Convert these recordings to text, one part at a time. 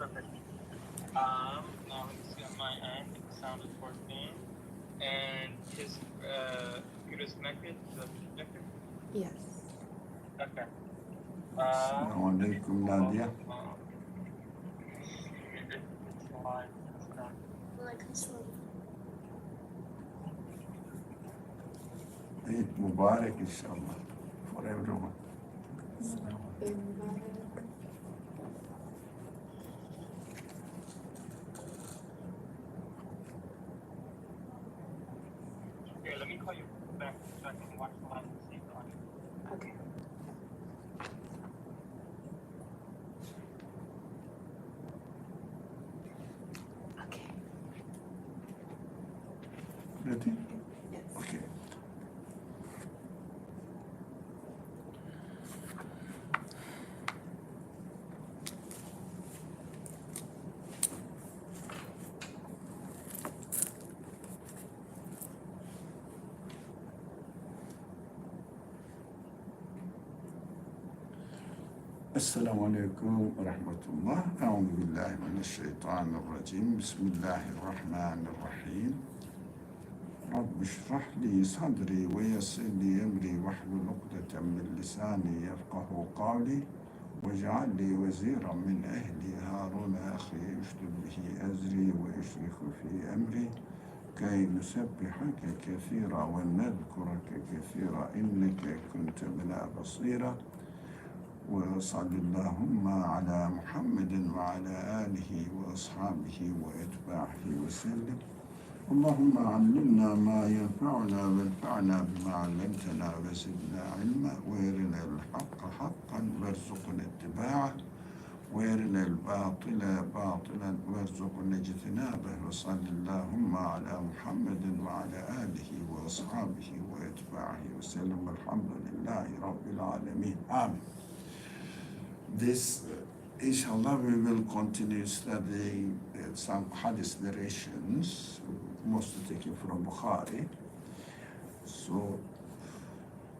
perfect. Now let's see on my end. It sounded 14. And his computer's connected. Is that connected? Yes. Okay. السلام عليكم نادية. It's live. It's done. عيد مبارك إن شاء الله for everyone. Here, let me call you back so I can watch the live and see the audio. Okay. Okay. Ready? Yes. Okay. السلام عليكم ورحمة الله. أعوذ بالله من الشيطان الرجيم. بسم الله الرحمن الرحيم. رب اشرح لي صدري ويسر لي أمري واحلل عقدة من لساني يفقه قولي واجعل لي وزيرا من أهلي هارون أخي اشدد به أزري وأشرك في أمري كي نسبحك كثيرا ونذكرك كثيرا إنك كنت بنا بصيرا. وصل اللهم على محمد وعلى آله وأصحابه وأتباعه وسلم. اللهم علمنا ما ينفعنا وانفعنا بما علمتنا وزدنا علما وارنا الحق حقا وارزقنا اتباعه وارنا الباطل باطلا وارزقنا اجتنابه. وصل اللهم على محمد وعلى آله وأصحابه وأتباعه وسلم. الحمد لله رب العالمين. آمين. This, inshallah, we will continue studying some hadith narrations, mostly taken from Bukhari. So,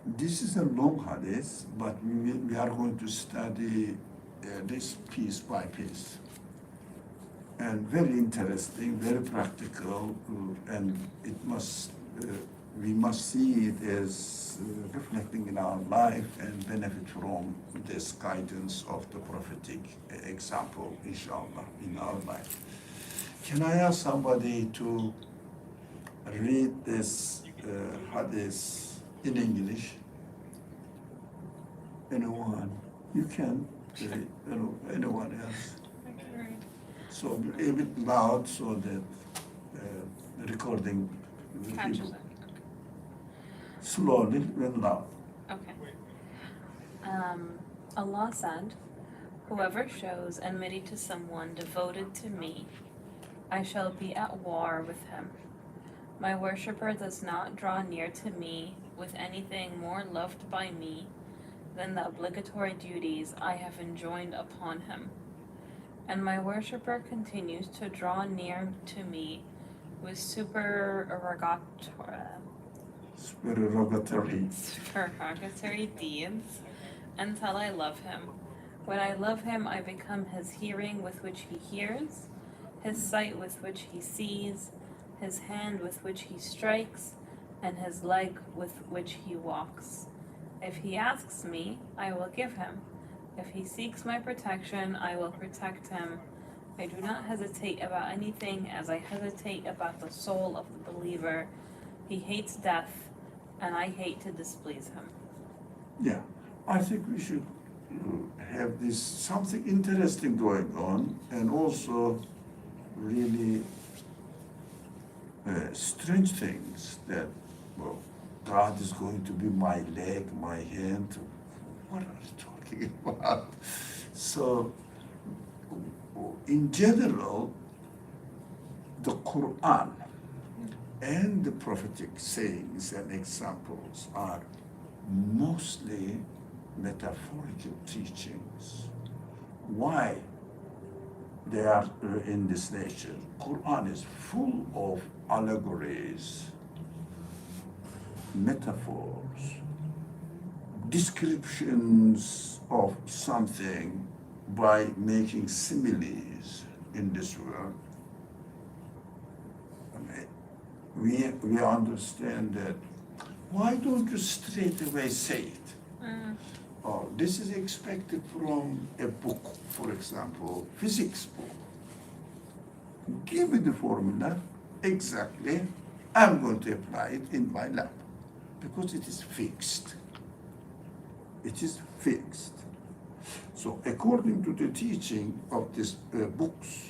this is a long hadith, but we are going to study this piece by piece. And very interesting, very practical, and it must, we must see it as reflecting in our life and benefit from this guidance of the prophetic example, inshallah, in our life. Can I ask somebody to read this hadith in English? Anyone? You can read. Anyone else? So a bit loud so that the recording will be slowly and loud. Okay. Allah said, "Whoever shows enmity to someone devoted to me, I shall be at war with him. My worshipper does not draw near to me with anything more loved by me than the obligatory duties I have enjoined upon him. And my worshipper continues to draw near to me with supererogatory deeds until I love him. When I love him, I become his hearing with which he hears, his sight with which he sees, his hand with which he strikes, and his leg with which he walks. If he asks me, I will give him. If he seeks my protection, I will protect him. I do not hesitate about anything as I hesitate about the soul of the believer. He hates death, and I hate to displease him." Yeah, I think we should have this something interesting going on, and also really strange things that, well, God is going to be my leg, my hand. What are you talking about? So, in general, the Quran and the prophetic sayings and examples are mostly metaphorical teachings. Why they are in this nature? Quran is full of allegories, metaphors, descriptions of something by making similes in this world, we understand that. Why don't you straight away say it? Oh, this is expected from a book, for example, physics book. Give me the formula exactly. I'm going to apply it in my lab because it is fixed. It is fixed. So according to the teaching of these books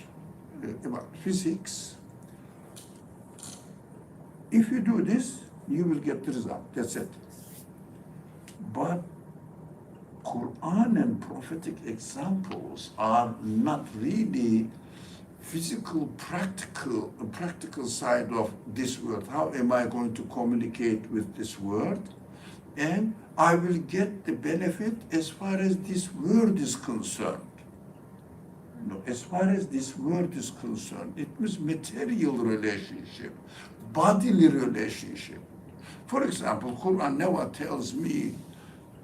about physics, if you do this, you will get the result. That's it. But Quran and prophetic examples are not really physical, practical side of this world. How am I going to communicate with this world? And I will get the benefit as far as this world is concerned. No, as far as this world is concerned, it was material relationship, bodily relationship. For example, Quran never tells me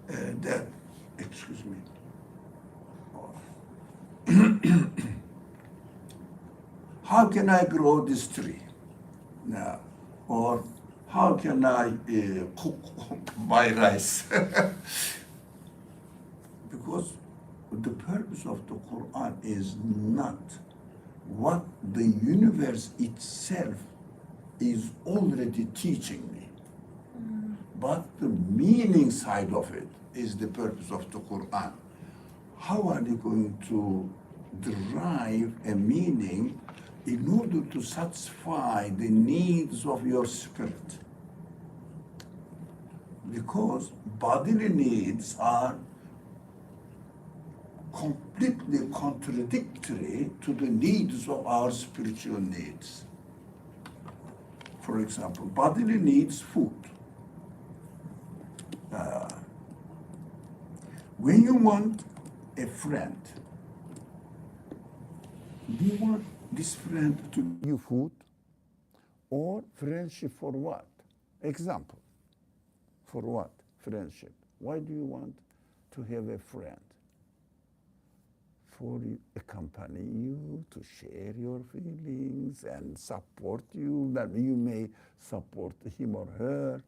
that, excuse me, how can I grow this tree now? Or how can I cook my rice? Because the purpose of the Quran is not what the universe itself is already teaching me, but the meaning side of it is the purpose of the Quran. How are you going to derive a meaning in order to satisfy the needs of your spirit? Because bodily needs are completely contradictory to the needs of our spiritual needs. For example, bodily needs food. When you want a friend, do you want this friend to give you food or friendship for what? Example, for what? Friendship. Why do you want to have a friend? For accompany you, to share your feelings and support you, that you may support him or her,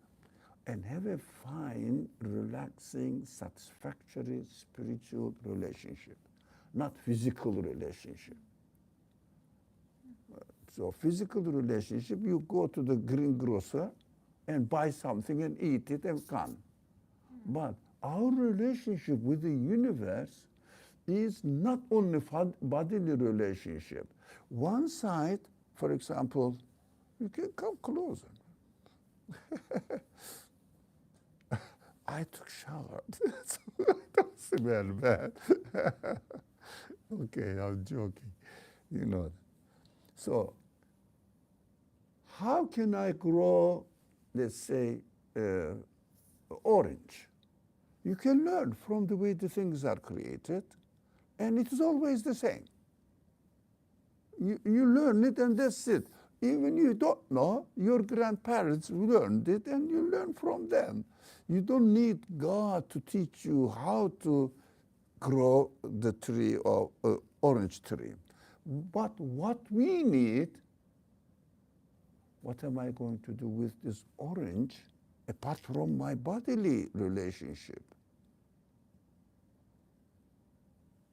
and have a fine, relaxing, satisfactory spiritual relationship, not physical relationship. So physical relationship, you go to the greengrocer and buy something and eat it and come. But our relationship with the universe is not only bodily relationship. One side, for example, you can come closer. I took shower. Don't smell bad. Okay, I'm joking. You know. So, how can I grow, let's say, orange? You can learn from the way the things are created, and it is always the same. You learn it, and that's it. Even you don't know, your grandparents learned it, and you learn from them. You don't need God to teach you how to grow the tree or orange tree. But what we need, what am I going to do with this orange apart from my bodily relationship?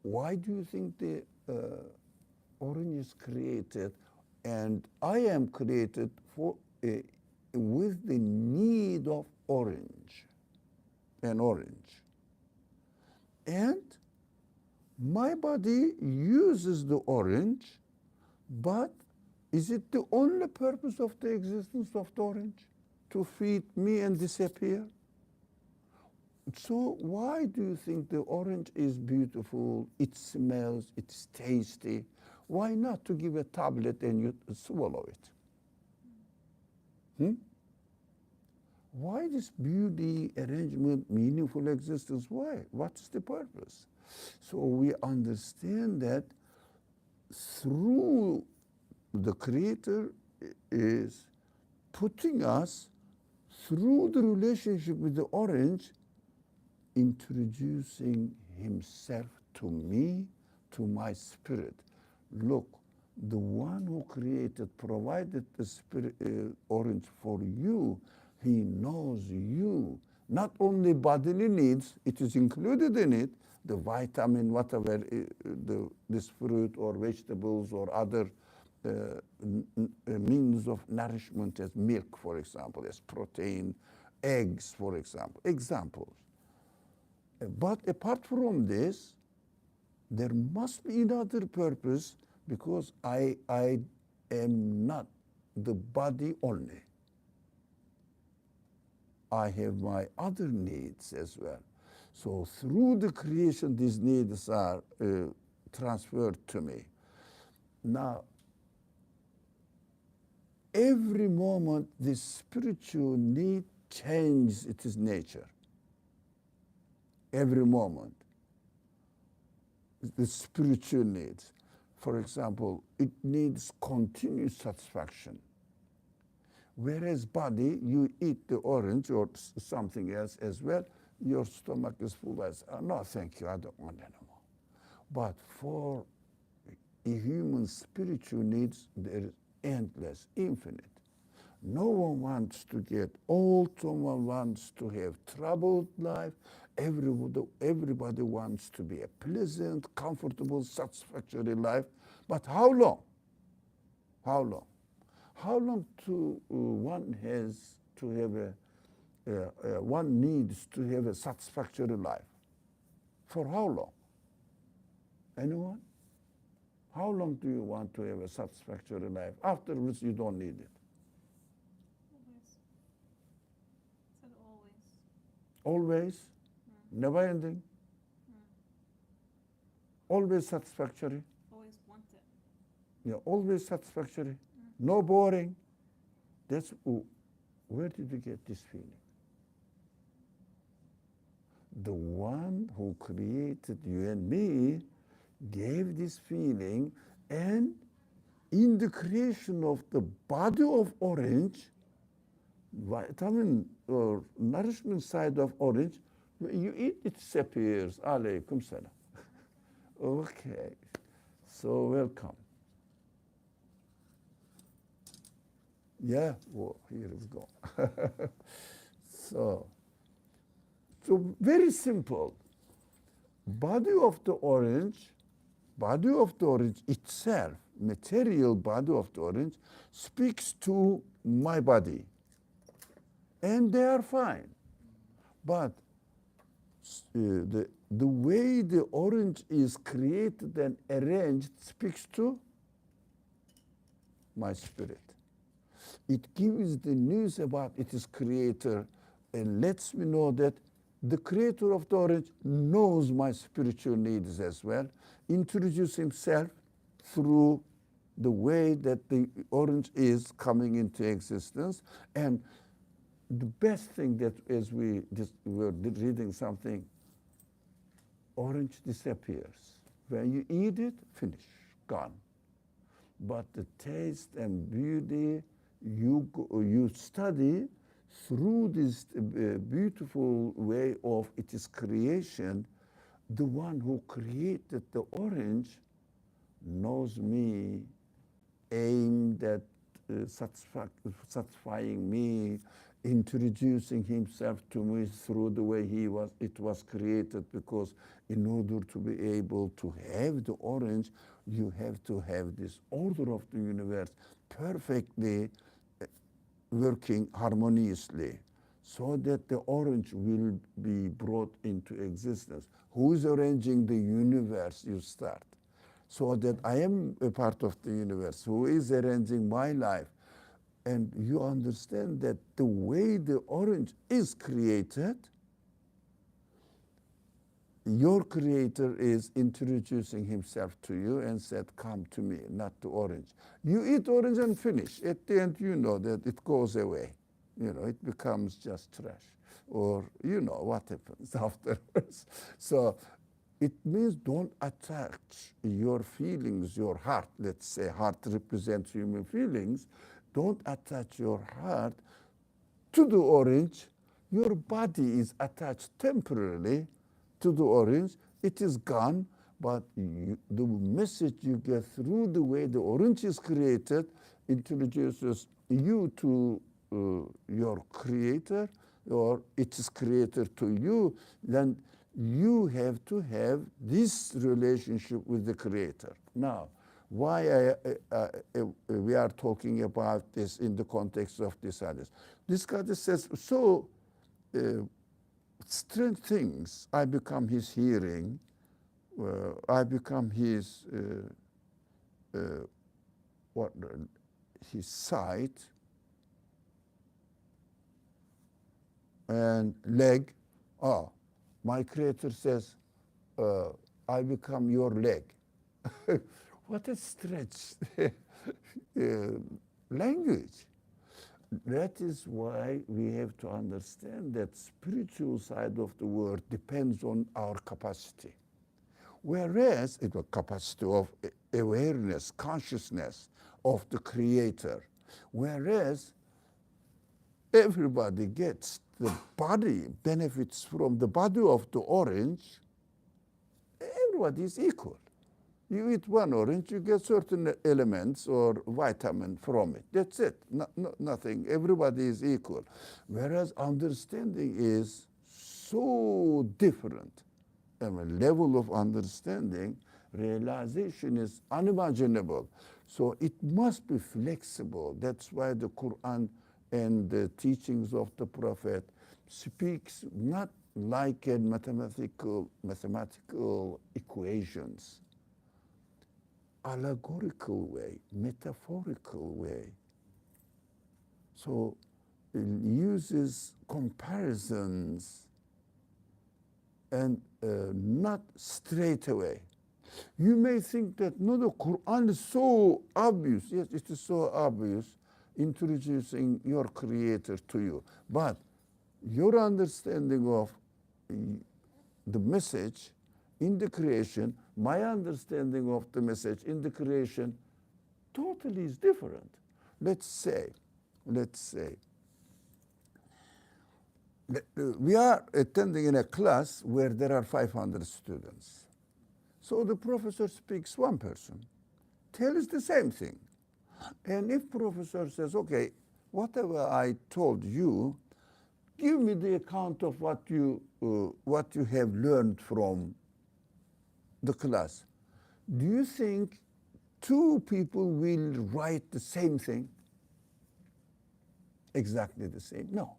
Why do you think the orange is created, and I am created for with the need of orange, an orange, and my body uses the orange, but is it the only purpose of the existence of the orange? To feed me and disappear? So why do you think the orange is beautiful, it smells, it's tasty? Why not to give a tablet and you swallow it? Why this beauty, arrangement, meaningful existence? Why? What's the purpose? So we understand that through the Creator is putting us through the relationship with the orange, introducing himself to me to my spirit, look, the one who provided the spirit, orange for you, he knows you. Not only bodily needs, it is included in it, the vitamin, whatever, this fruit or vegetables or other means of nourishment as milk, for example, as protein, eggs, for example, examples. But apart from this, there must be another purpose, because I am not the body only. I have my other needs as well. So through the creation, these needs are transferred to me. Now, every moment, this spiritual need changes its nature. Every moment, the spiritual needs. For example, it needs continuous satisfaction. Whereas body, you eat the orange or something else as well, your stomach is full as, no, thank you, I don't want anymore. But for a human spiritual needs, there is endless, infinite. No one wants to get old, no one wants to have troubled life. Everybody wants to be a pleasant, comfortable, satisfactory life. But how long? How long? How long one has to have one needs to have a satisfactory life? For how long? Anyone? How long do you want to have a satisfactory life? Afterwards, you don't need it. Always. Said always. Always? Never ending? Always satisfactory? Always want it. Yeah, always satisfactory. No boring. That's, where did you get this feeling? The one who created you and me gave this feeling, and in the creation of the body of orange, vitamin or nourishment side of orange, you eat, it disappears. Alaykum salam. Okay, so welcome. Yeah, well, here we go. So very simple. Body of the orange itself, material body of the orange, speaks to my body. And they are fine. But the way the orange is created and arranged speaks to my spirit. It gives the news about its creator and lets me know that the creator of the orange knows my spiritual needs as well, introduce himself through the way that the orange is coming into existence. And the best thing that, as we were reading something, orange disappears. When you eat it, finish, gone. But the taste and beauty you study through this beautiful way of its creation. The one who created the orange knows me, aimed at satisfying me, introducing himself to me through the way it was created, because in order to be able to have the orange, you have to have this order of the universe perfectly working harmoniously, so that the orange will be brought into existence. Who is arranging the universe? You start. So that I am a part of the universe. Who is arranging my life? And you understand that the way the orange is created, your creator is introducing himself to you and said, come to me, not to orange. You eat orange and finish. At the end, you know that it goes away. You know, it becomes just trash. Or you know what happens afterwards. So it means don't attach your feelings, your heart. Let's say heart represents human feelings. Don't attach your heart to the orange. Your body is attached temporarily to the orange. It is gone, but the message you get through the way the orange is created introduces you to your creator, or its creator to you. Then you have to have this relationship with the creator. Now, why we are talking about this in the context of this hadith? This hadith says, so strange things, I become his hearing, I become his his sight and leg. My creator says, I become your leg. What a stretch language. That is why we have to understand that spiritual side of the world depends on our capacity. Whereas it was capacity of awareness, consciousness of the creator. Whereas everybody gets the body, benefits from the body of the orange, everybody is equal. You eat one orange, you get certain elements or vitamin from it. That's it. Nothing. Everybody is equal. Whereas understanding is so different. I mean, level of understanding, realization is unimaginable. So it must be flexible. That's why the Quran and the teachings of the Prophet speaks not like a mathematical equations, allegorical way, metaphorical way. So it uses comparisons and not straight away. You may think that no, the Quran is so obvious. Yes, it is so obvious, introducing your creator to you. But your understanding of the message in the creation, my understanding of the message in the creation, totally is different. Let's say, we are attending in a class where there are 500 students. So the professor speaks one person, tells the same thing. And if professor says, okay, whatever I told you, give me the account of what you have learned from the class. Do you think two people will write the same thing? Exactly the same? No.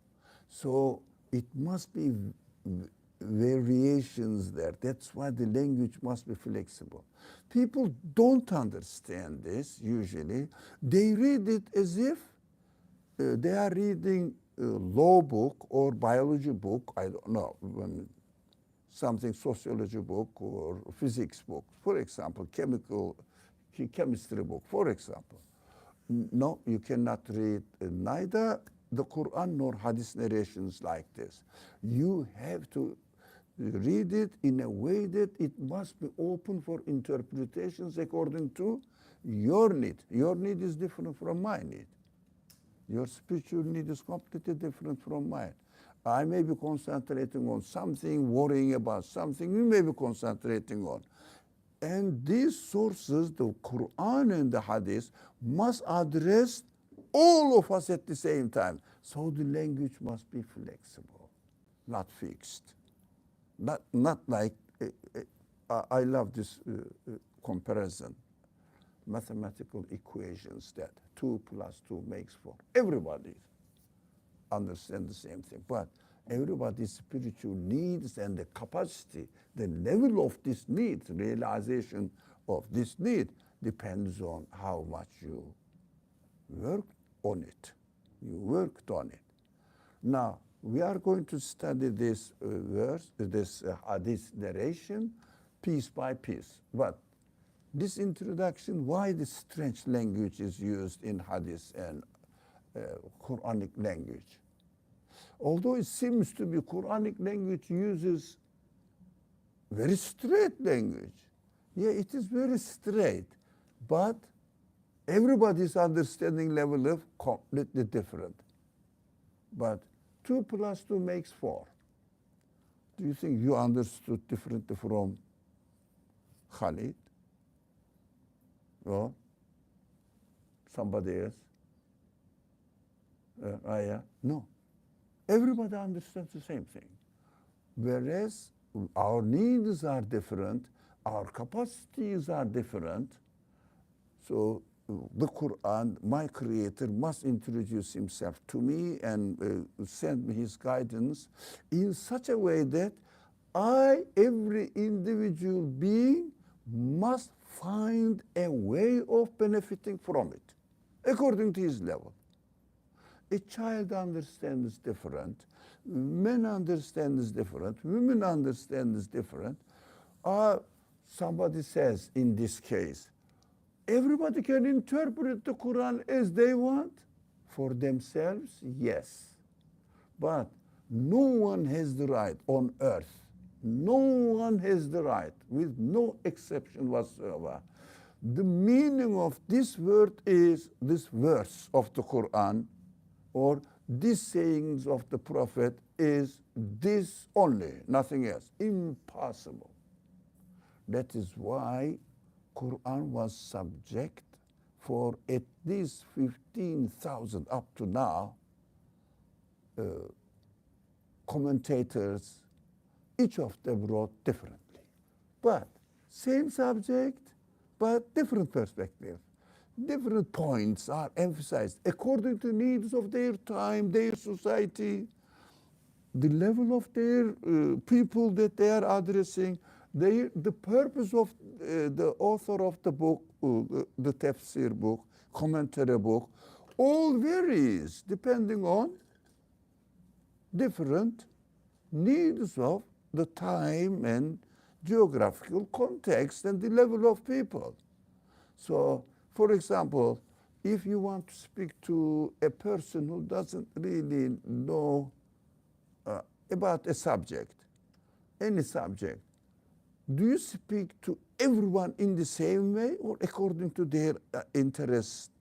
So it must be variations there. That's why the language must be flexible. People don't understand this usually. They read it as if they are reading a law book or biology book, I don't know, something sociology book or physics book, for example, chemistry book, for example. No, you cannot read neither the Quran nor hadith narrations like this. You have to read it in a way that it must be open for interpretations according to your need. Your need is different from my need. Your spiritual need is completely different from mine. I may be concentrating on something, worrying about something you may be concentrating on. And these sources, the Quran and the Hadith, must address all of us at the same time. So the language must be flexible, not fixed. Not like, I love this comparison, mathematical equations that 2 + 2 makes 4. Everybody understands the same thing, but everybody's spiritual needs and the capacity, the level of this need, realization of this need depends on how much you worked on it. You worked on it. Now, we are going to study this verse, this hadith narration, piece by piece. But this introduction, why this strange language is used in hadith and Quranic language? Although it seems to be Quranic language uses very straight language. Yeah, it is very straight, but everybody's understanding level is completely different. But 2 + 2 makes 4. Do you think you understood differently from Khalid, or somebody else, Aya. No, everybody understands the same thing. Whereas our needs are different, our capacities are different. So the Quran, my creator, must introduce himself to me and send me his guidance in such a way that every individual being, must find a way of benefiting from it, according to his level. A child understands different, men understand different, women understand different. Somebody says in this case, everybody can interpret the Quran as they want for themselves, yes. But no one has the right on earth, no one has the right, with no exception whatsoever. The meaning of this word is, this verse of the Quran, or these sayings of the Prophet is this only, nothing else. Impossible. That is why Quran was subject for at least 15,000 up to now commentators. Each of them wrote differently, but same subject, but different perspective. Different points are emphasized according to needs of their time, their society, the level of their people that they are addressing, the purpose of the author of the book, the tafsir book, commentary book, all varies depending on different needs of the time and geographical context and the level of people. So, for example, if you want to speak to a person who doesn't really know about a subject, any subject, do you speak to everyone in the same way or according to their interest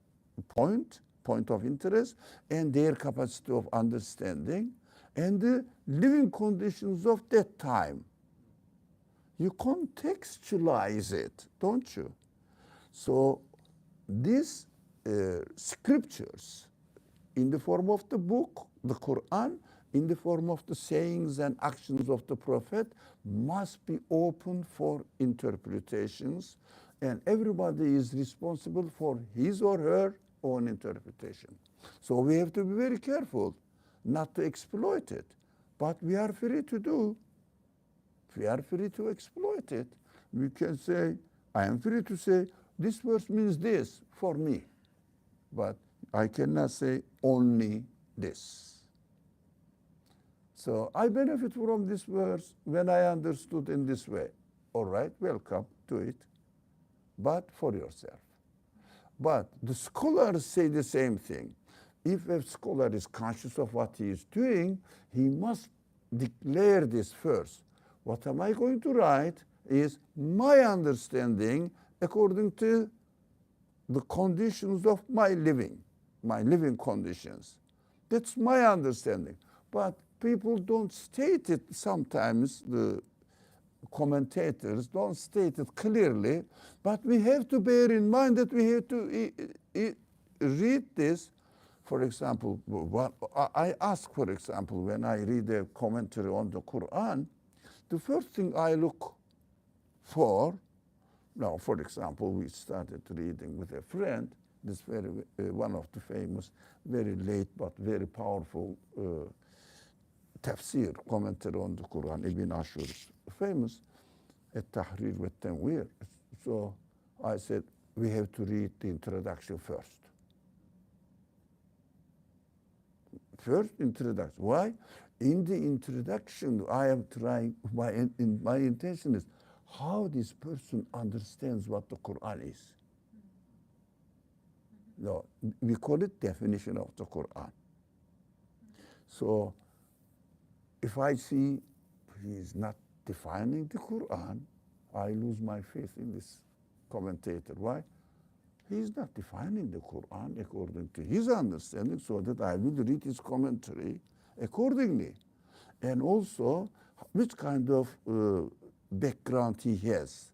point of interest, and their capacity of understanding and the living conditions of that time? You contextualize it, don't you? So these scriptures, in the form of the book, the Quran, in the form of the sayings and actions of the Prophet, must be open for interpretations, and everybody is responsible for his or her own interpretation. So we have to be very careful not to exploit it, but we are free to do. We are free to exploit it. We can say, I am free to say, this verse means this for me, but I cannot say only this. So I benefit from this verse when I understood in this way. All right, welcome to it, but for yourself. But the scholars say the same thing. If a scholar is conscious of what he is doing, he must declare this first. What am I going to write is my understanding according to the conditions of my living conditions. That's my understanding. But people don't state it sometimes, the commentators don't state it clearly, but we have to bear in mind that we have to read this. For example, I ask, for example, when I read a commentary on the Quran, the first thing I look for, now, for example, we started reading with a friend, this very one of the famous, very late but very powerful tafsir, commentary on the Quran, Ibn Ashur, famous, At-Tahrir wa Tanwir. So I said, we have to read the introduction first. First introduction. Why? In the introduction, I am trying, my intention is how this person understands what the Quran is. No, we call it definition of the Quran. So if I see he is not defining the Quran, I lose my faith in this commentator. Why? He is not defining the Quran according to his understanding, so that I will read his commentary accordingly. And also, which kind of background he has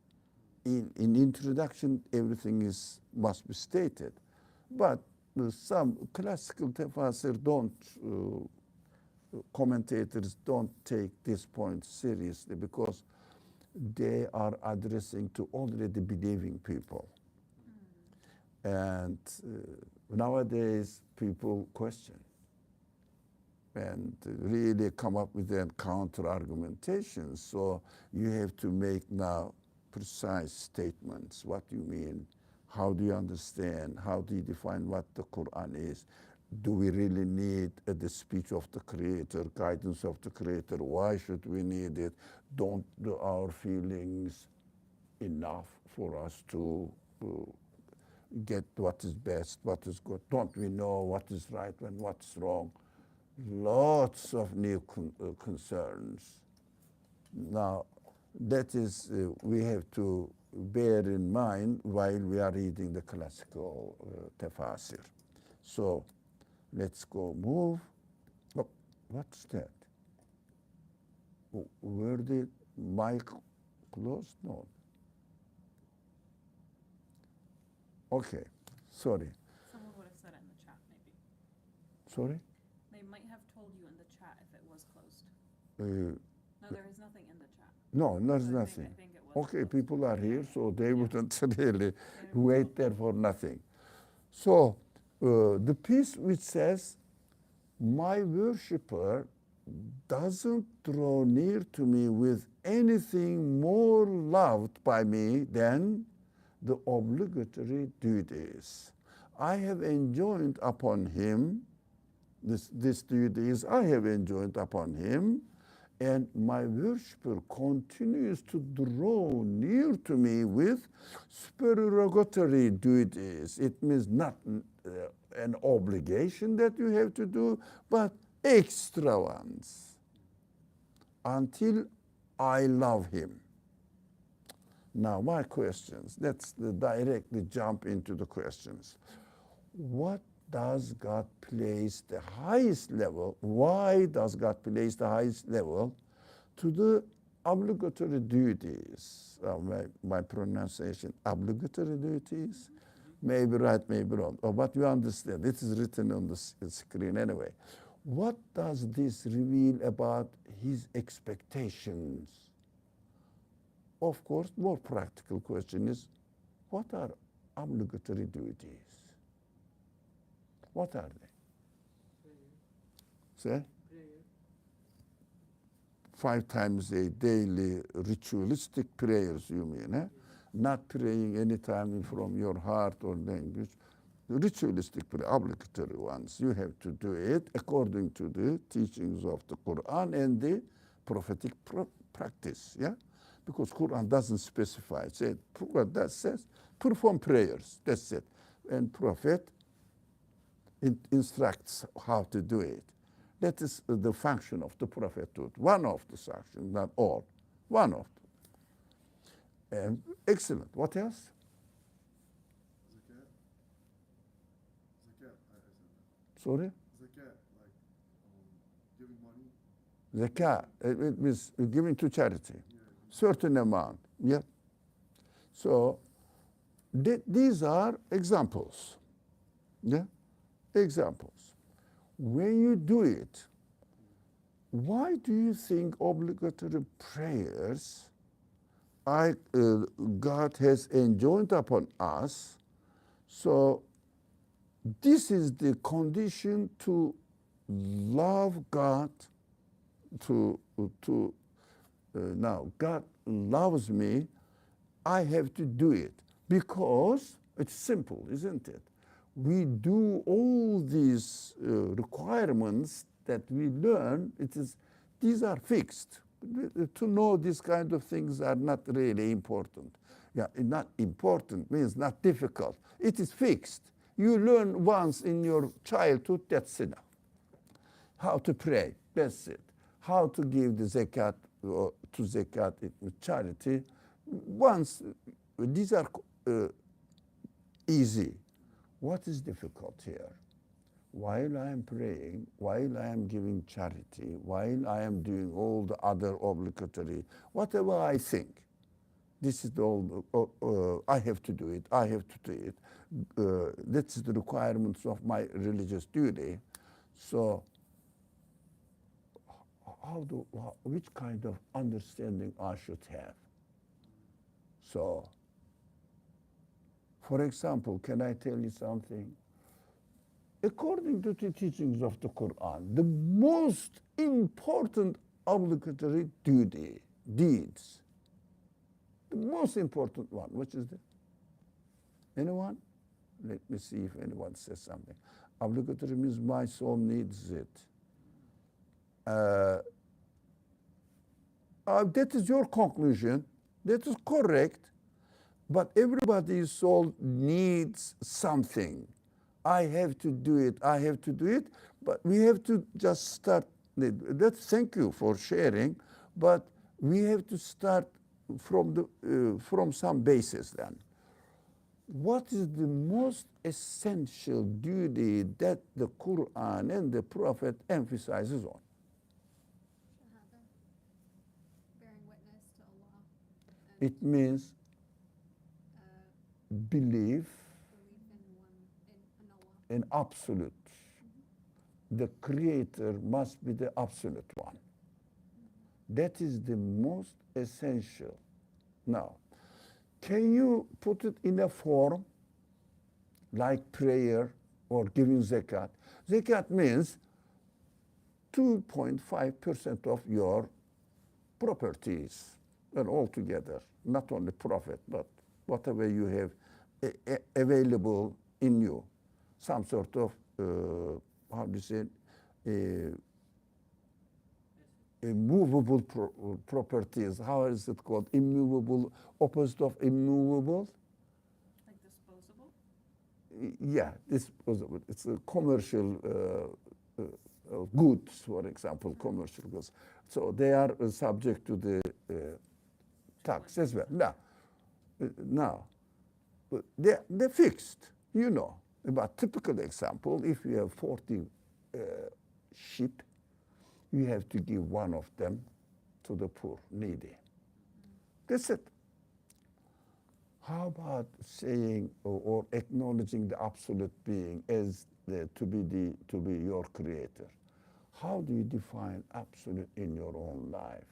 in introduction, everything must be stated. But some classical tafsir commentators don't take this point seriously because they are addressing to already believing people. And nowadays, people question and really come up with their counter argumentation. So you have to make now precise statements. What do you mean? How do you understand? How do you define what the Quran is? Do we really need the speech of the Creator, guidance of the Creator? Why should we need it? Don't our feelings enough for us to get what is best, what is good? Don't we know what is right and what's wrong? Lots of new concerns. Now, that is, we have to bear in mind while we are reading the classical tafsir. So, let's go move. Oh, what's that? Were the mic closed? No. Okay, sorry. Someone would have said it in the chat, maybe. Sorry? They might have told you in the chat if it was closed. Uh, No, there is nothing in the chat. no, there's So nothing. I think it was Okay, closed. people are here, so they wouldn't really They wait there for nothing. So the piece which says, my worshipper doesn't draw near to me with anything more loved by me than the obligatory duties. I have enjoined upon him, this duties I have enjoined upon him, and my worshipper continues to draw near to me with supererogatory duties. It means not an obligation that you have to do, but extra ones, until I love him. Now, my questions, let's directly jump into the questions. What does God place the highest level? Why does God place the highest level to the obligatory duties? My pronunciation, obligatory duties? Maybe right, maybe wrong. But you understand, it is written on the screen anyway. What does this reveal about his expectations? Of course, more practical question is, what are obligatory duties? What are they? Say? 5 times a daily ritualistic prayers, you mean, eh? Not praying any time from your heart or language. Ritualistic prayer, obligatory ones. You have to do it according to the teachings of the Quran and the prophetic practice, yeah? Because Quran doesn't specify. It says, what that says, perform prayers, that's it. And Prophet instructs how to do it. That is the function of the prophethood. One of the functions, not all. One of them. And excellent. What else? Zakat. Sorry? Zakat, like giving money. Zakat. It means giving to charity. Certain amount. Yeah. So these are examples. Yeah. Examples. When you do it, why do you think obligatory prayers God has enjoined upon us? So this is the condition to love God, now God loves me, I have to do it, because it's simple, isn't it? We do all these requirements that we learn, these are fixed. To know these kind of things are not really important. Yeah, not important means not difficult. It is fixed. You learn once in your childhood, that's enough. How to pray, that's it. How to give the zakat, to zakat with charity. Once, these are easy. What is difficult here? While I am praying, while I am giving charity, while I am doing all the other obligatory, whatever I think, This is I have to do it, I have to do it. That's the requirements of my religious duty. So which kind of understanding I should have? So, for example, can I tell you something? According to the teachings of the Quran, the most important obligatory deeds, the most important one, which is the, anyone? Let me see if anyone says something. Obligatory means my soul needs it. That is your conclusion. That is correct. But everybody's soul needs something. I have to do it. I have to do it. But we have to just start. Thank you for sharing. But we have to start from some basis then. What is the most essential duty that the Quran and the Prophet emphasizes on? Shahada, bearing witness to Allah. It means belief Belief in Allah. in absolute. The Creator must be the absolute one. That is the most essential. Now, can you put it in a form like prayer or giving zakat? Zakat means 2.5% of your properties and altogether, not only profit, but whatever you have available in you, some sort of, how do you say, immovable properties. How is it called? Immovable, opposite of immovable? Like disposable? Yeah, disposable. It's a commercial goods, for example, commercial goods. So they are subject to the tax as well. Now, they're fixed, you know. But typical example, if you have 40 sheep, you have to give one of them to the poor, needy. That's it. How about saying or acknowledging the absolute being as to be your creator? How do you define absolute in your own life?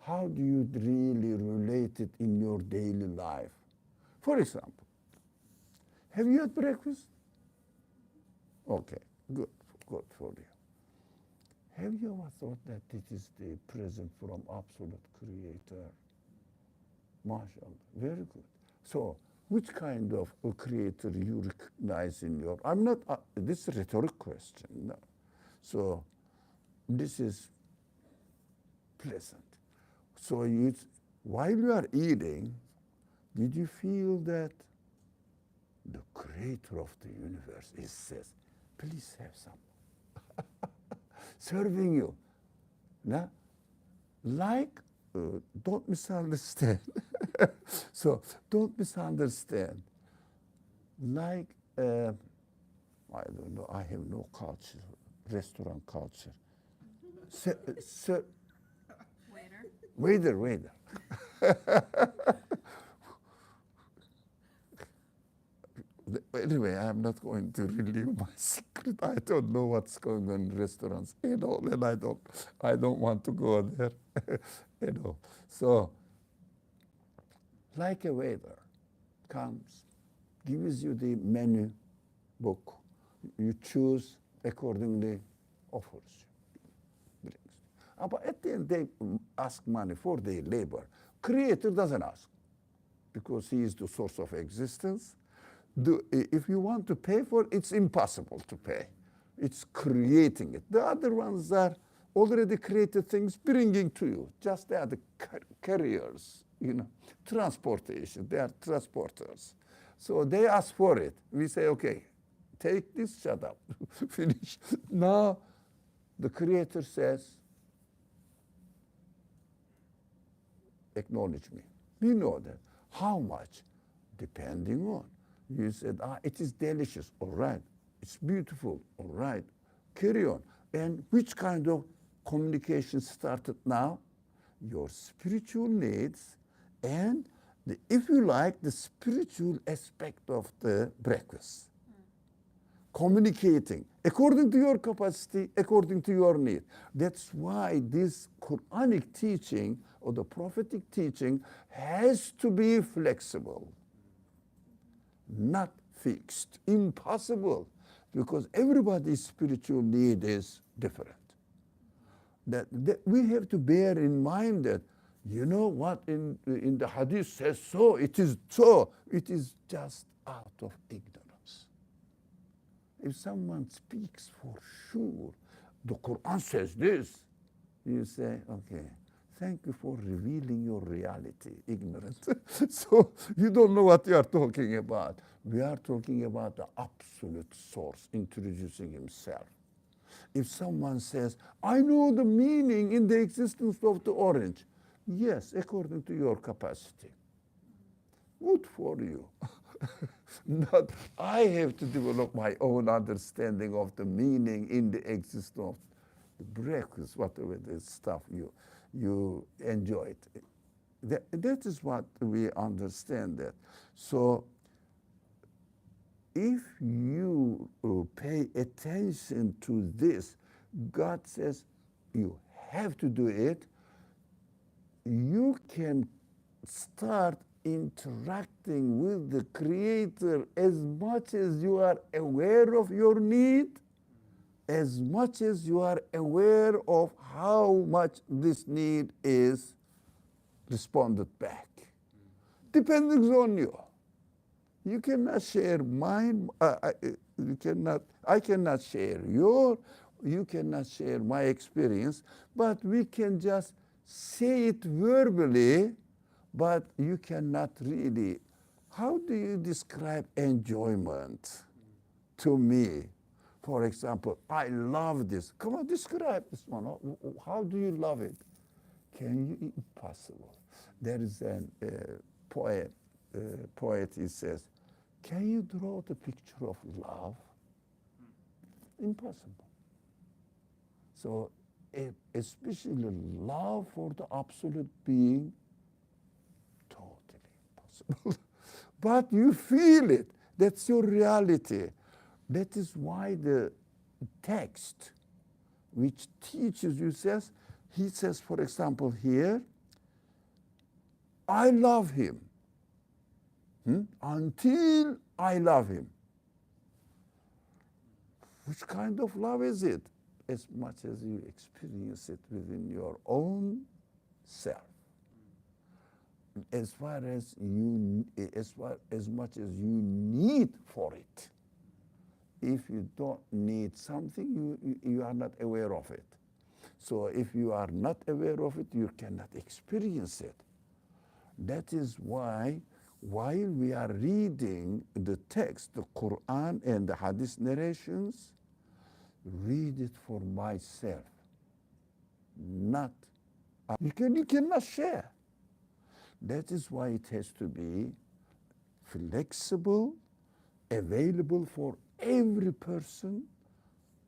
How do you really relate it in your daily life? For example, have you had breakfast? Okay, good for you. Have you ever thought that it is the present from absolute creator? MashaAllah, very good. So, which kind of a creator you recognize in your, I'm not, this is a rhetoric question. No. So, this is pleasant. So, while you are eating, did you feel that the creator of the universe says, please have some? Serving you. Now, like, don't misunderstand. So, don't misunderstand. Like, I don't know, I have no culture, restaurant culture. Waiter. Anyway, I'm not going to reveal my secret. I don't know what's going on in restaurants and I don't want to go there. So, like a waiter comes, gives you the menu book, you choose accordingly, offers you, brings. But at the end, they ask money for their labor. Creator doesn't ask because he is the source of existence. If you want to pay for it, it's impossible to pay. It's creating it. The other ones are already created things bringing to you. Just they are the carriers, transportation. They are transporters. So they ask for it. We say, okay, take this, shut up, finish. Now, the creator says, acknowledge me. We know that. How much? Depending on. You said, it is delicious. All right. It's beautiful. All right. Carry on. And which kind of communication started now? Your spiritual needs and if you like, the spiritual aspect of the breakfast. Communicating according to your capacity, according to your need. That's why this Quranic teaching or the prophetic teaching has to be flexible, not fixed, impossible, because everybody's spiritual need is different. That we have to bear in mind that, you know what, in the hadith says so, it is just out of ignorance. If someone speaks for sure, the Quran says this, you say, okay, thank you for revealing your reality, ignorant. So you don't know what you are talking about. We are talking about the absolute source introducing himself. If someone says, I know the meaning in the existence of the orange, yes, according to your capacity. Good for you. Not, I have to develop my own understanding of the meaning in the existence of the breakfast, whatever the stuff you enjoyed. That is what we understand that. So if you pay attention to this, God says you have to do it. You can start interacting with the Creator as much as you are aware of your need, as much as you are aware of how much this need is responded back. Depending on you. You cannot share mine. I cannot share you cannot share my experience, but we can just say it verbally, but you cannot really. How do you describe enjoyment to me? For example, I love this. Come on, describe this one. How do you love it? Can you? Impossible. There is a poet, he says, can you draw the picture of love? Impossible. So, especially love for the absolute being, totally impossible. But you feel it. That's your reality. That is why the text which teaches you says, he says, for example, here, I love him until I love him. Which kind of love is it? As much as you experience it within your own self. As much as you need for it. If you don't need something, you are not aware of it. So if you are not aware of it, you cannot experience it. That is why, while we are reading the text, the Quran and the Hadith narrations, read it for myself. Not, you cannot share. That is why it has to be flexible, available for every person,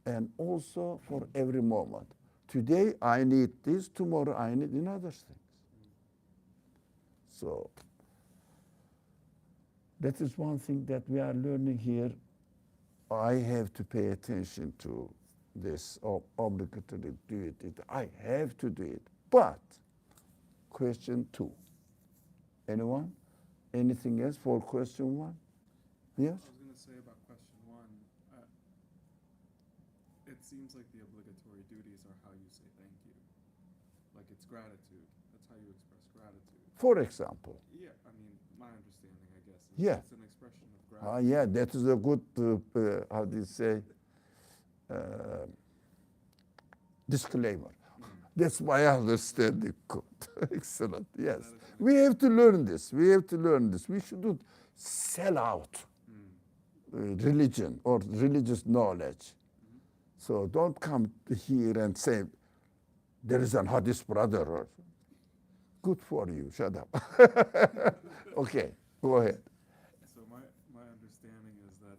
and also for every moment. Today I need this, tomorrow I need another thing. So that is one thing that we are learning here. I have to pay attention to this, obligatory do it. I have to do it. But question 2. Anyone? Anything else for question 1? Yes? I was going to say about question 1, it seems like the obligatory duties are how you say thank you. Like it's gratitude. That's how you express gratitude. For example. Yeah, I mean, my understanding, I guess, is Yeah. it's an expression of gratitude. Yeah, that is a good, how do you say, disclaimer. That's my understanding. Excellent, yes. We have to learn this. We shouldn't sell out religion or religious knowledge. So don't come here and say, there is an hadith brother. Or, good for you, shut up. Okay, go ahead. So my understanding is that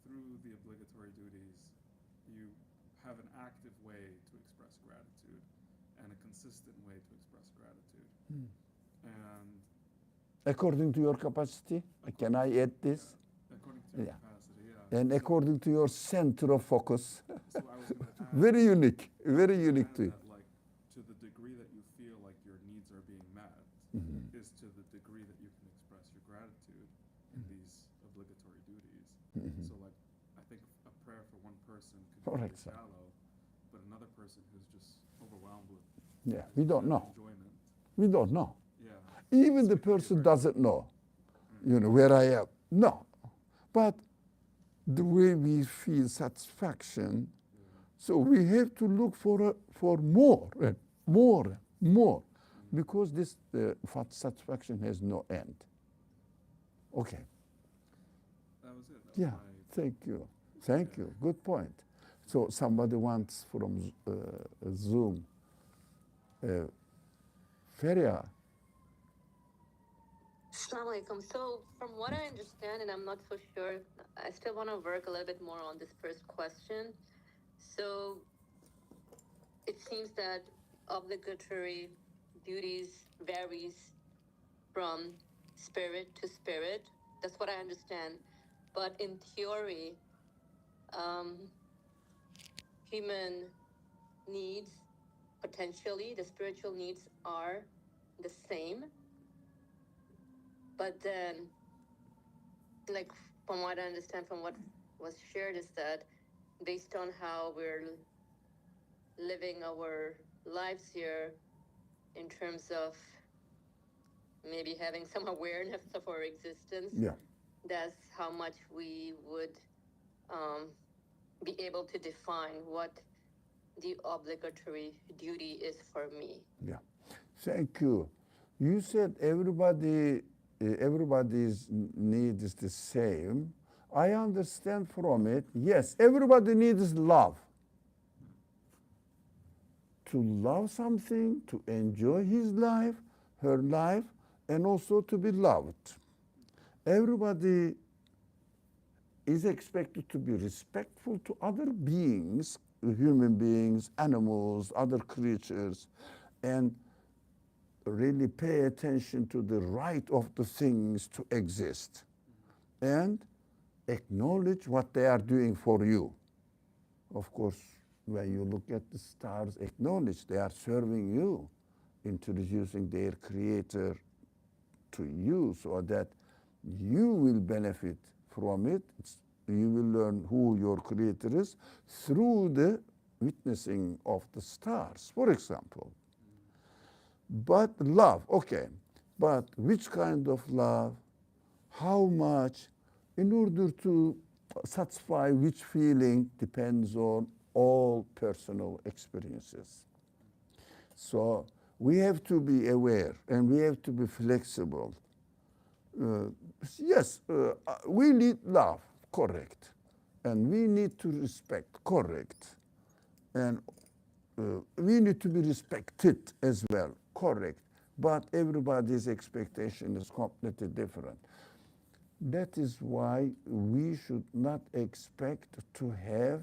through the obligatory duties, you have an active way to express gratitude and a consistent way to express gratitude. And According to your capacity, can I add this? according to your Yeah. capacity, yeah. And according to your center of focus. So I was going to add, Very unique to you. that, like, to the degree that you feel like your needs are being met, Mhm. is to the degree that you can express your gratitude in these obligatory duties. Mhm. So, like, I think a prayer for one person could be really Correct, sir. shallow, but another person who's just overwhelmed with, Yeah, as we you don't said, know. enjoyment. We don't know. Yeah. Even So the it could be person very- doesn't know, where I am. No. But the way we feel satisfaction, so we have to look for more and more, more, because this satisfaction has no end. Okay. That was it. That was Yeah. my- Thank you. Thank you. Good point. So somebody wants from Zoom. Feria. Assalamu alaikum. So, from what I understand, and I'm not so sure, I still want to work a little bit more on this first question. So, it seems that obligatory duties varies from spirit to spirit. That's what I understand. But in theory, human needs, potentially, the spiritual needs are the same. But then, like, from what I understand from what was shared, is that based on how we're living our lives here in terms of maybe having some awareness of our existence, Yeah. that's how much we would be able to define what the obligatory duty is for me. Yeah. Thank you. You said everybody's need is the same. I understand from it, yes, everybody needs love. To love something, to enjoy his life, her life, and also to be loved. Everybody is expected to be respectful to other beings, human beings, animals, other creatures, and really pay attention to the right of the things to exist and acknowledge what they are doing for you. Of course, when you look at the stars, acknowledge they are serving you, introducing their creator to you so that you will benefit from it. You will learn who your creator is through the witnessing of the stars, for example. But love, okay. But which kind of love? How much? In order to satisfy which feeling depends on all personal experiences. So we have to be aware and we have to be flexible. Yes, we need love, correct. And we need to respect, correct. And we need to be respected as well, correct. But everybody's expectation is completely different. That is why we should not expect to have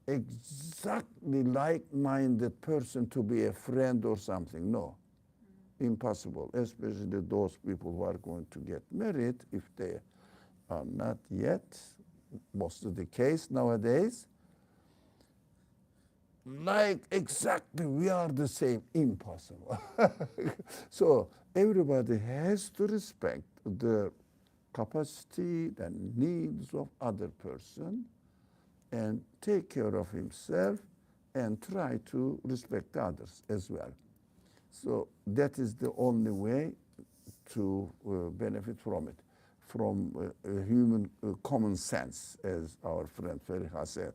exactly like-minded person to be a friend or something. No, impossible, especially those people who are going to get married, if they are not yet, most of the case nowadays. Like exactly we are the same, impossible. So everybody has to respect the capacity and needs of other person and take care of himself and try to respect others as well. So that is the only way to benefit from it, from human common sense, as our friend Feriha said.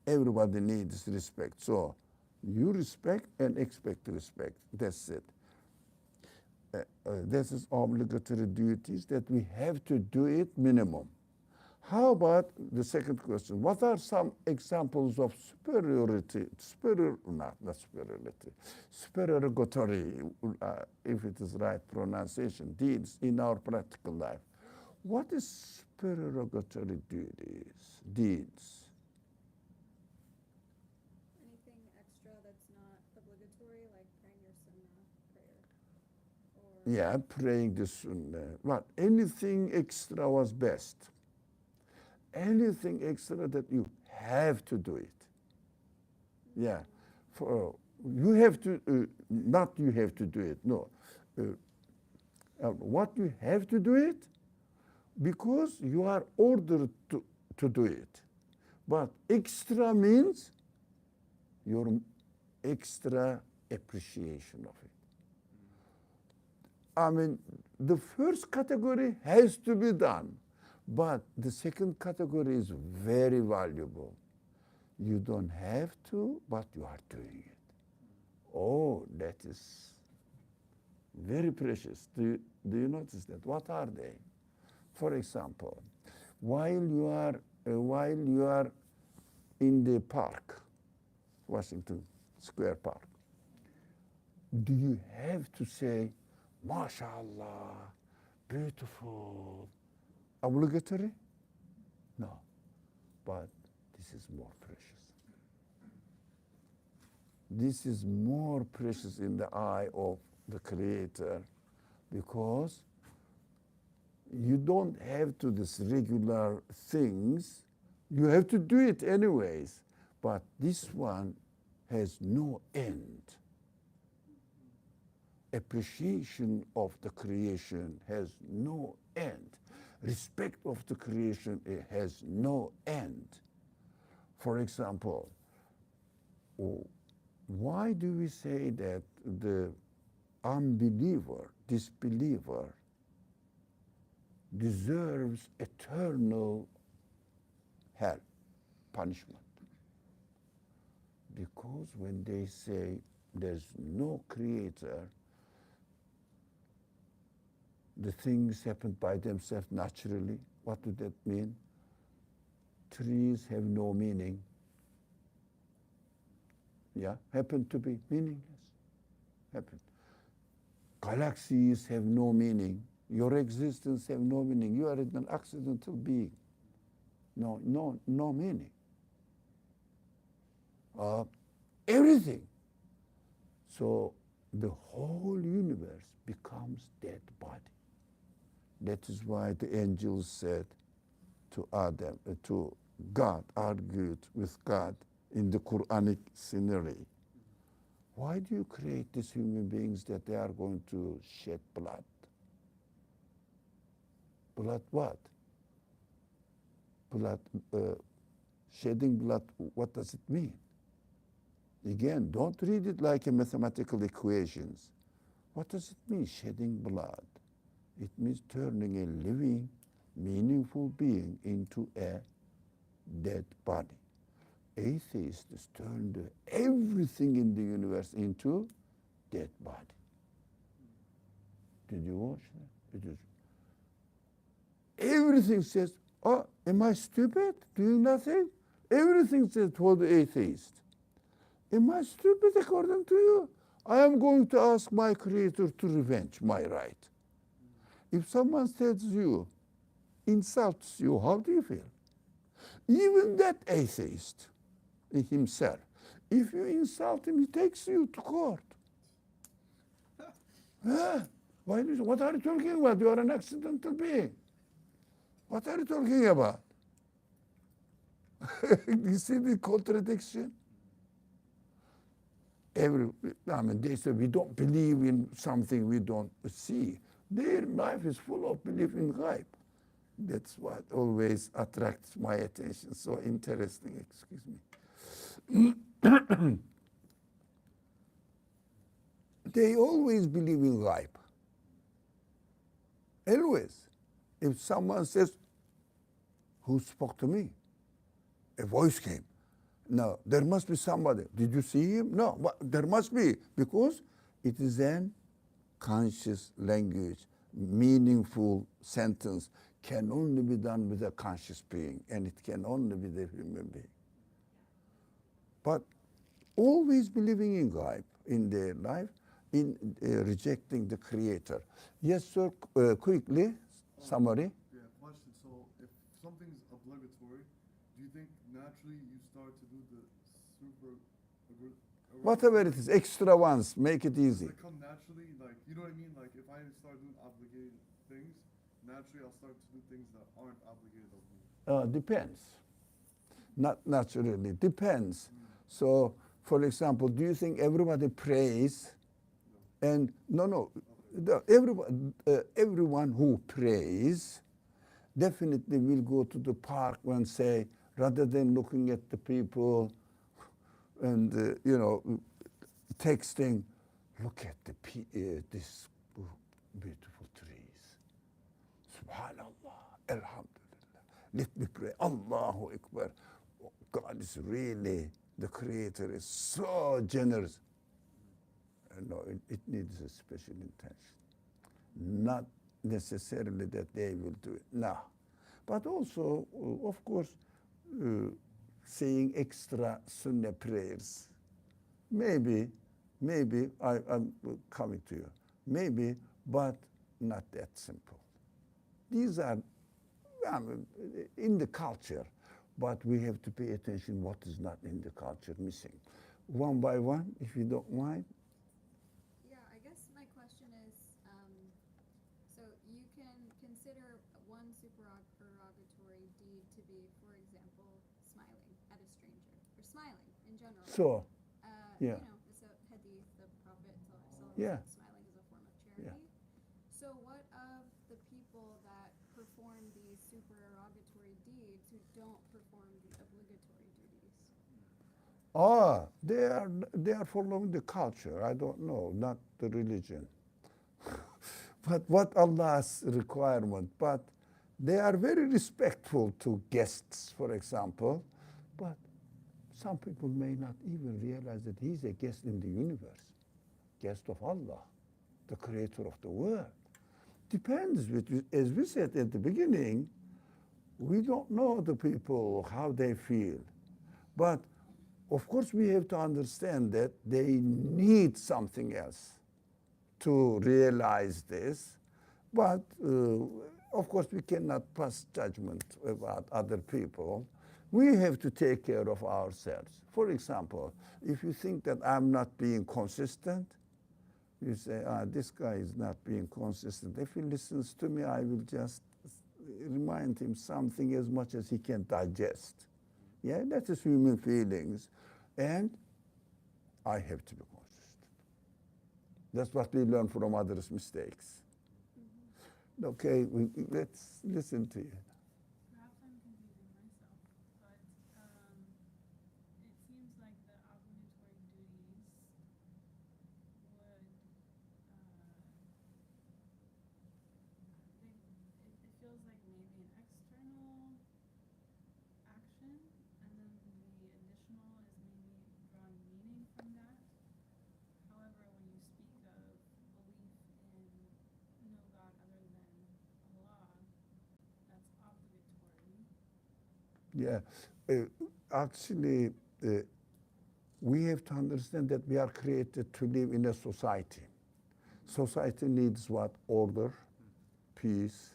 Everybody needs respect. So you respect and expect respect. That's it. This is obligatory duties that we have to do it minimum. How about the second question? What are some examples of superority, supererogatory, if it is right pronunciation, deeds in our practical life? What is supererogatory deeds? Anything extra that's not obligatory, like praying your sunnah prayer, or Yeah, praying the sunnah. But anything extra was best. Anything extra that you have to do it. Yeah. For, you have to, not you have to do it, no. What you have to do it because you are ordered to do it. But extra means your extra appreciation of it. I mean, the first category has to be done, but the second category is very valuable. You don't have to, but you are doing it. Oh, that is very precious. Do you notice that? What are they? For example, while you are in the park, Washington Square Park, do you have to say, MashaAllah, beautiful, obligatory? No, but this is more precious. This is more precious in the eye of the Creator because you don't have to this regular things. You have to do it anyways, but this one has no end. Appreciation of the creation has no end. Respect of the creation, it has no end. For example, why do we say that the unbeliever, disbeliever, deserves eternal hell, punishment? Because when they say there's no creator, the things happen by themselves naturally. What does that mean? Trees have no meaning. Yeah, happen to be meaningless. Happen. Galaxies have no meaning. Your existence have no meaning. You are an accidental being. No meaning. Everything. So the whole universe becomes dead body. That is why the angels said to Adam, to God, argued with God in the Quranic scenery. Why do you create these human beings that they are going to shed blood? Blood what? Blood, shedding blood, what does it mean? Again, don't read it like a mathematical equations. What does it mean, shedding blood? It means turning a living, meaningful being into a dead body. Atheists turned everything in the universe into dead body. Did you watch that? It is. Everything says, oh, am I stupid, doing nothing? Everything says for the atheist. Am I stupid according to you? I am going to ask my Creator to revenge my right. If someone tells you, insults you, how do you feel? Even that atheist himself, if you insult him, he takes you to court. What are you talking about? You are an accidental being. What are you talking about? You see the contradiction? They say we don't believe in something we don't see. Their life is full of belief in ghaib. That's what always attracts my attention. So interesting, excuse me. They always believe in ghaib. Always. If someone says, who spoke to me? A voice came. No, there must be somebody. Did you see him? No, but there must be, because it is an conscious language, meaningful sentence can only be done with a conscious being, and it can only be the human being. But always believing in ghaib in their life, in rejecting the Creator. Yes, sir, quickly, summary. Yeah, question. So if something's obligatory, do you think naturally you start to do the Whatever it is, extra ones, make it Does easy. it come naturally? Like, you know what I mean? Like, if I start doing obligated things, naturally I'll start to do things that aren't obligated of me. Depends. Not naturally, depends. So, for example, do you think everybody prays? And no, everyone who prays definitely will go to the park and say, rather than looking at the people and texting, look at this beautiful trees. Subhanallah, Alhamdulillah. Let me pray. Allahu Akbar. God is really, the Creator is so generous. No, it needs a special intention. Not necessarily that they will do it. No. But also, of course, saying extra sunnah prayers. Maybe I'm coming to you. Maybe, but not that simple. These are in the culture, but we have to pay attention what is not in the culture missing. One by one, if you don't mind. Yeah, I guess my question is, so you can consider one supererogatory deed to be, for example, smiling at a stranger, or smiling in general. So, yeah. You know, it's a hadith, the Prophet Yeah. said smiling is a form of charity. Yeah. So what of the people that perform these supererogatory deeds who don't perform the obligatory duties? They are following the culture. I don't know, not the religion. But what Allah's requirement. But they are very respectful to guests, for example. But some people may not even realize that he's a guest in the universe, guest of Allah, the Creator of the world. Depends, as we said at the beginning, we don't know the people, how they feel. But of course, we have to understand that they need something else to realize this. But of course, we cannot pass judgment about other people. We have to take care of ourselves. For example, if you think that I'm not being consistent, you say, this guy is not being consistent. If he listens to me, I will just remind him something as much as he can digest. Yeah, that is human feelings. And I have to be consistent. That's what we learn from others' mistakes. Mm-hmm. Okay, let's listen to you. Perhaps I'm confusing myself, but it seems like the obligatory duties would, it feels like maybe an external action, and then the additional is maybe drawing meaning from that. However, when you speak of belief in no God other than Allah, that's obligatory. Yeah, actually, we have to understand that we are created to live in a society. Society needs what? Order, peace,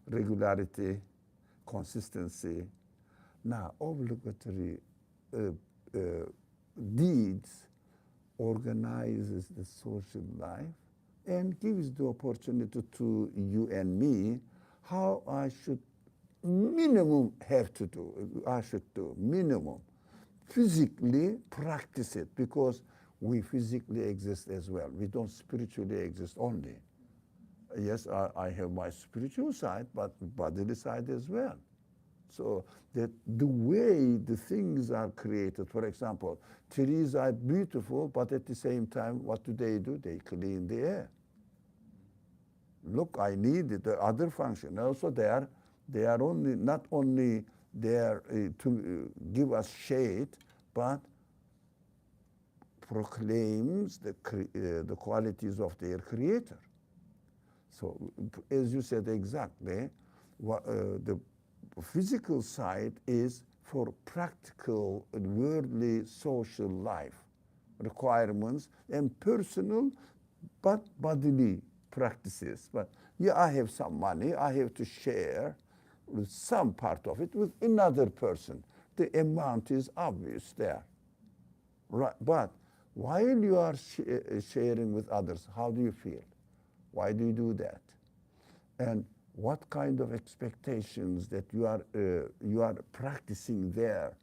regularity, consistency. Now, obligatory deeds organizes the social life and gives the opportunity to you and me how I should minimum have to do. I should do minimum. Physically practice it because we physically exist as well. We don't spiritually exist only. Yes, I have my spiritual side, but bodily side as well. So that the way the things are created, for example, trees are beautiful, but at the same time, what do? They clean the air. Look, I need the other function. Also, they are only not only there to give us shade, but proclaims the qualities of their creator. So, as you said exactly, the physical side is for practical, worldly, social life requirements and personal, but bodily practices. But yeah, I have some money, I have to share with some part of it with another person. The amount is obvious there. Right, but while you are sharing with others, how do you feel? Why do you do that? And what kind of expectations that you are practicing there?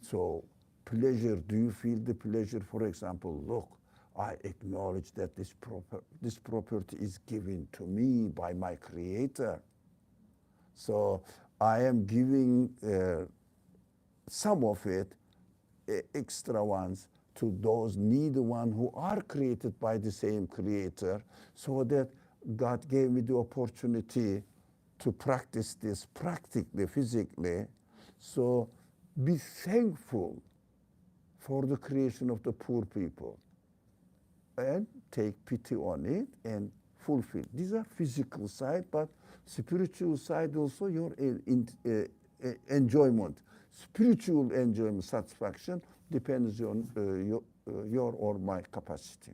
So pleasure, do you feel the pleasure, for example, look, I acknowledge that this property is given to me by my creator. So I am giving some of it, extra ones, to those needy ones who are created by the same creator, so that God gave me the opportunity to practice this practically, physically. So be thankful for the creation of the poor people and take pity on it and fulfill. These are physical side, but spiritual side also, your enjoyment. Spiritual enjoyment, satisfaction depends on your or my capacity.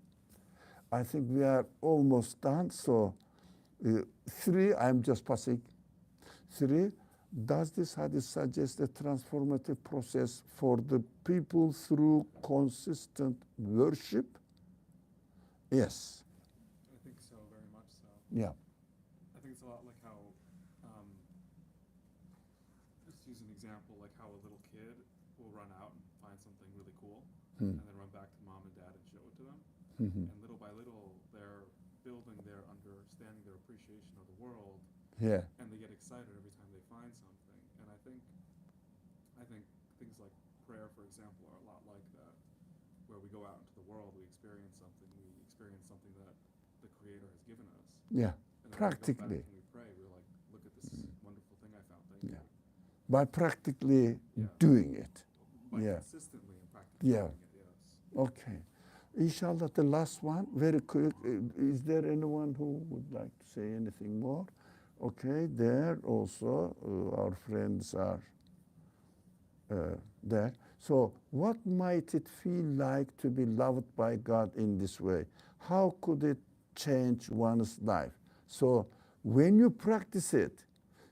I think we are almost done. So 3, I'm just passing. 3, does this hadith suggest a transformative process for the people through consistent worship? Yes. I think so, very much so. Yeah. I think it's a lot like how, just use an example, like how a little kid will run out and find something really cool, and then run back to mom and dad and show it to them. And little by little, they're building their understanding, their appreciation of the world, Yeah. and they get excited every time they find something. And I think things like prayer, for example, are a lot like that, where we go out into the world, we experience something that the Creator has given us. Yeah. And then Practically. when we pray, we're like, look at this wonderful thing I found. Thank Yeah. you. By practically Yeah. doing it. By Yeah. consistently and practically Yeah. doing it, yes. Okay. Inshallah, the last one, very quick. Is there anyone who would like to say anything more? Okay, there also, our friends are there. So what might it feel like to be loved by God in this way? How could it change one's life? So when you practice it,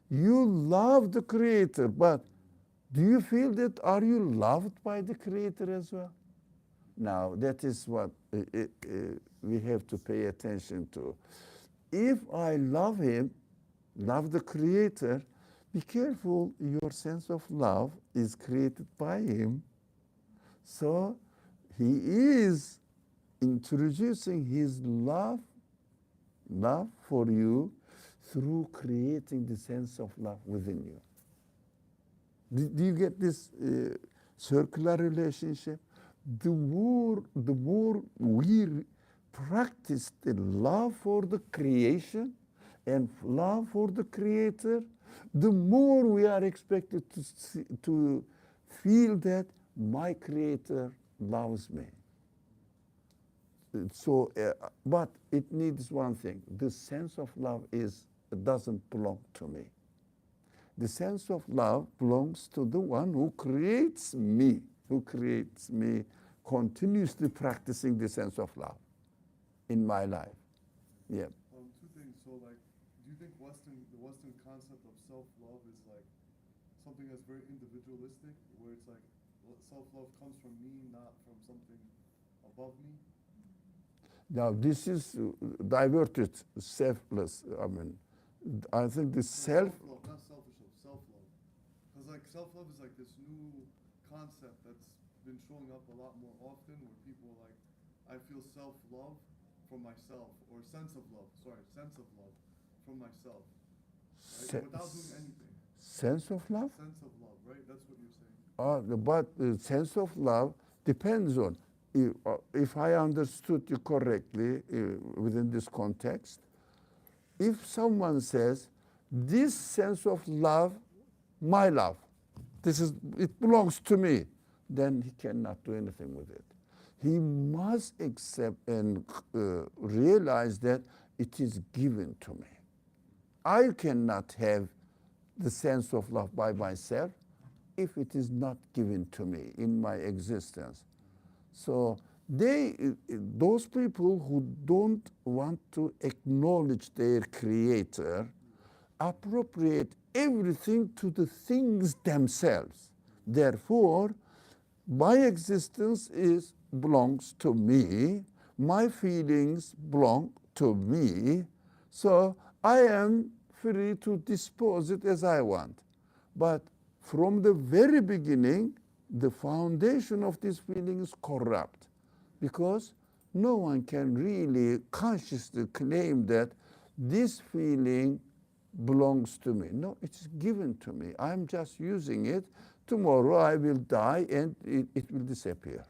you love the Creator, but do you feel that, are you loved by the Creator as well? Now, that is what we have to pay attention to. If I love Him, love the Creator, be careful, your sense of love is created by Him. So He is introducing His love for you through creating the sense of love within you. Do you get this circular relationship? The more we practice the love for the creation and love for the Creator, the more we are expected to feel that my Creator loves me. So, but it needs one thing. The sense of love doesn't belong to me. The sense of love belongs to the one who creates me, continuously practicing the sense of love in my life. Yeah. 2 things. So, like, do you think the Western concept of self-love is like something that's very individualistic, where it's like self-love comes from me, not from something above me? Now, this is diverted, selfless. I think the Self-love, not selfish love, self-love. Because like self-love is like this new concept that's been showing up a lot more often, where people are like, I feel self-love from myself, or sense of love from myself, right? Without doing anything. Sense of love? Sense of love, right? That's what you're saying. But the sense of love depends on, if I understood you correctly within this context, if someone says, this sense of love, my love, it belongs to me, then he cannot do anything with it. He must accept and realize that it is given to me. I cannot have the sense of love by myself if it is not given to me in my existence. So those people who don't want to acknowledge their Creator appropriate everything to the things themselves. Therefore, my existence is belongs to me, my feelings belong to me, so I am free to dispose it as I want. But from the very beginning, the foundation of this feeling is corrupt, because no one can really consciously claim that this feeling belongs to me. No, it's given to me. I'm just using it. Tomorrow I will die and it will disappear.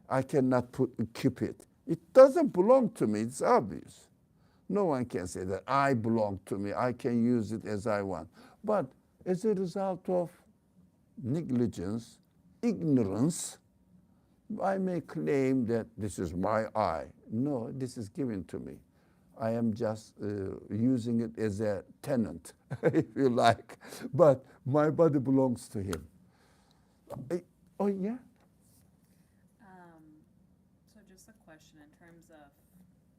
I cannot keep it. It doesn't belong to me, it's obvious. No one can say that I belong to me, I can use it as I want. But as a result of negligence, ignorance, I may claim that this is my I. No, this is given to me. I am just using it as a tenant, if you like. But my body belongs to him. Oh, yeah? So just a question in terms of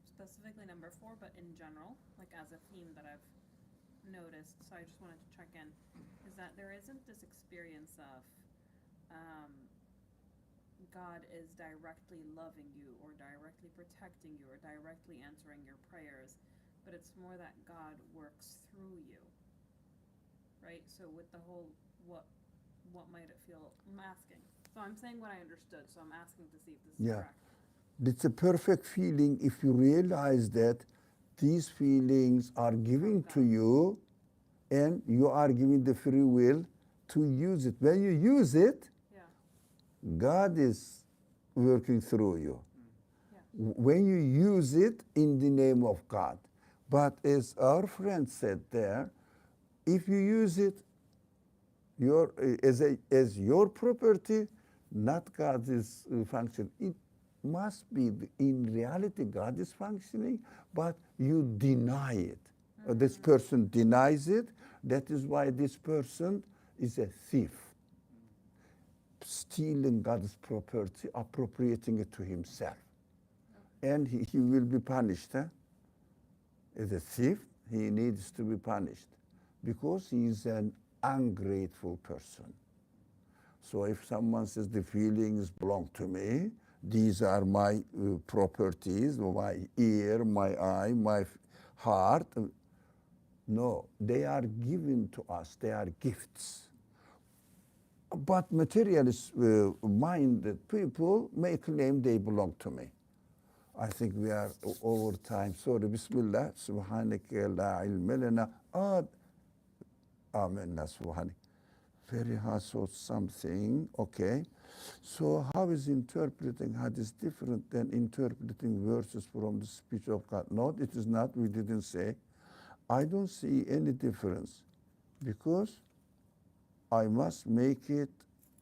specifically number 4, but in general, like as a theme that I've noticed, so I just wanted to check in, is that there isn't this experience of God is directly loving you or directly protecting you or directly answering your prayers, but it's more that God works through you, right? So with the whole, what might it feel? I'm asking. So I'm saying what I understood, so I'm asking to see if this is correct. It's a perfect feeling if you realize that these feelings are given to you and you are given the free will to use it. When you use it, God is working through you. When you use it in the name of God. But as our friend said there, if you use it as your property, not God's function. It must be, in reality, God is functioning, but you deny it. This person denies it. That is why this person is a thief. Stealing God's property, appropriating it to himself. And he will be punished. As a thief, he needs to be punished because he is an ungrateful person. So if someone says the feelings belong to me, these are my properties, my ear, my eye, my heart. No, they are given to us. They are gifts. But materialist minded people may claim they belong to me. I think we are over time. Sorry, Bismillah. Subhanaka la ilma lana. Amen. Subhanak. Very hard, so something. Okay. So how is interpreting hadith different than interpreting verses from the speech of God? No, it is not. We didn't say. I don't see any difference because I must make it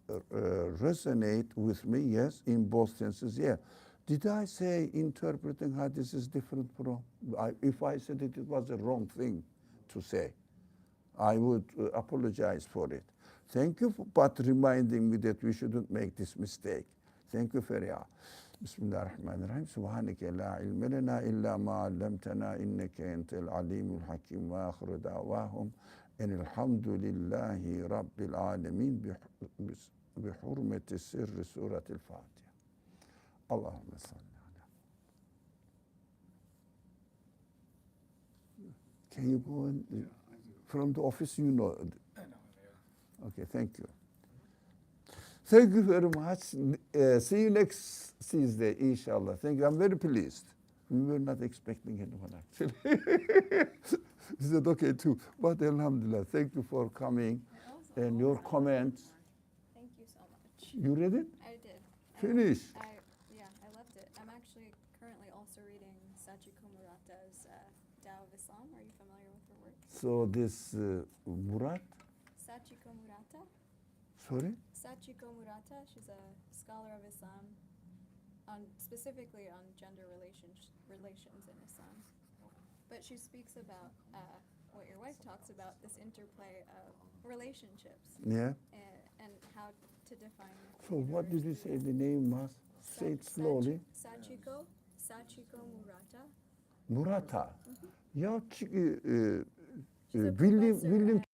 resonate with me, yes, in both senses, yeah. Did I say interpreting hadith is different from, if I said it was a wrong thing to say, I would apologize for it. Thank you for reminding me that we shouldn't make this mistake. Thank you very much. Bismillah ar-Rahman ar-Rahim. Subhanaka la ilma lana illa ma 'allamtana innaka antal alimul hakim wa akhiru da'wahum and alhamdulillahi rabbil alamin bi hurmati sirri surat al-Fatiha. Allahumma salli ala. Can you go in from the office? You know. I know, yeah. Okay, thank you. Thank you very much. See you next Tuesday, inshallah. Thank you. I'm very pleased. We were not expecting anyone, actually. He said, okay, too. But alhamdulillah, thank you for coming and your comments. Thank you so much. You read it? I did. Finish. I loved it. I'm actually currently also reading Sachiko Murata's Tao of Islam. Are you familiar with her work? So this Murat, Sachiko Murata? sorry? Sachiko Murata, she's a scholar of Islam, specifically on gender relations in Islam. But she speaks about what your wife talks about, this interplay of relationships. Yeah. And how to define. So what did you say the name was? Say it slowly. Sachiko Murata. Murata. Mhm. Ya She's a William professor at